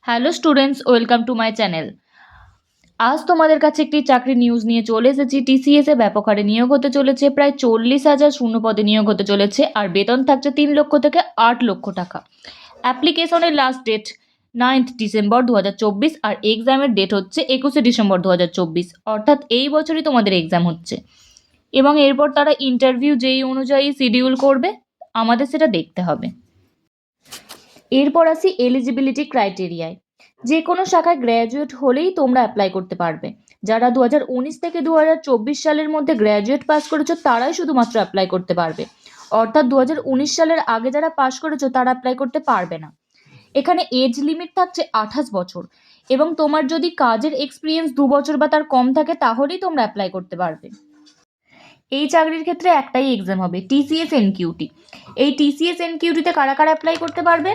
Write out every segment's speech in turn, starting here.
Hello students, welcome to my channel. আজ তোমাদের কাছে একটি চাকরির নিউজ নিয়ে চলে এসেছি। টিসিএস এ ব্যাপক হারে নিয়োগ হতে চলেছে, প্রায় 40,000 শূন্য পদে নিয়োগ হতে চলেছে, আর বেতন থাকছে 3 লক্ষ থেকে 8 লক্ষ টাকা। অ্যাপ্লিকেশনের লাস্ট ডেট 9th ডিসেম্বর 2024, আর এক্সামের ডেট হচ্ছে 21শে ডিসেম্বর 2024, অর্থাৎ এই বছরই তোমাদের এক্সাম হচ্ছে। এবং এরপর তারা ইন্টারভিউ যেই অনুযায়ী শিডিউল করবে, আমাদের সেটা দেখতে হবে। এরপর আসি এলিজিবিলিটি ক্রাইটেরিয়ায়। যে কোনো শাখায় গ্র্যাজুয়েট হলেই তোমরা অ্যাপ্লাই করতে পারবে। যারা 2019 থেকে 2024 সালের মধ্যে গ্র্যাজুয়েট পাস করেছো তারাই শুধুমাত্র অ্যাপ্লাই করতে পারবে, অর্থাৎ 2019 সালের আগে যারা পাস করেছো তারা অ্যাপ্লাই করতে পারবে না। এখানে এজ লিমিট থাকছে 28 বছর, এবং তোমার যদি কাজের এক্সপিরিয়েন্স 2 বছর বা তার কম থাকে তাহলেই তোমরা অ্যাপ্লাই করতে পারবে। এই চাকরির ক্ষেত্রে একটাই এক্সাম হবে, টিসিএস এনকিউটি। এই টিসিএস এনকিউটিতে কারা কারা অ্যাপ্লাই করতে পারবে?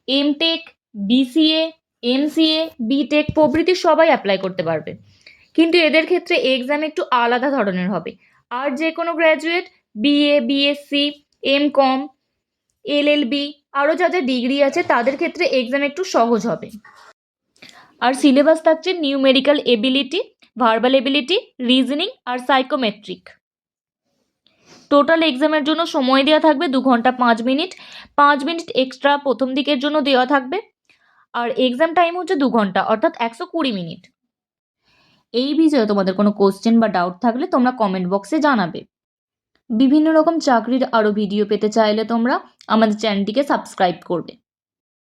এমটেক, বিসিএ, এমসিএ, বিটেক প্রভৃতি সবাই অ্যাপ্লাই করতে পারবে, কিন্তু এদের ক্ষেত্রে এক্সাম একটু আলাদা ধরনের হবে। আর যে কোনো graduate, BA, BSc, MCom, LLB, আরও যা যা ডিগ্রি আছে তাদের ক্ষেত্রে এক্সাম একটু সহজ হবে। আর সিলেবাস থাকছে numerical ability, verbal ability, reasoning আর সাইকোমেট্রিক। টোটাল এক্সামের জন্য সময় দেওয়া থাকবে 2 ঘন্টা 5 মিনিট। 5 মিনিট এক্সট্রা প্রথম দিকের জন্য দেওয়া থাকবে, আর এক্সাম টাইম হচ্ছে 2 ঘন্টা, অর্থাৎ 120 মিনিট। এই বিষয়ে তোমাদের কোনো কোশ্চেন বা ডাউট থাকলে তোমরা কমেন্ট বক্সে জানাবে। বিভিন্ন রকম চাকরির আরও ভিডিও পেতে চাইলে তোমরা আমাদের চ্যানেলটিকে সাবস্ক্রাইব করবে।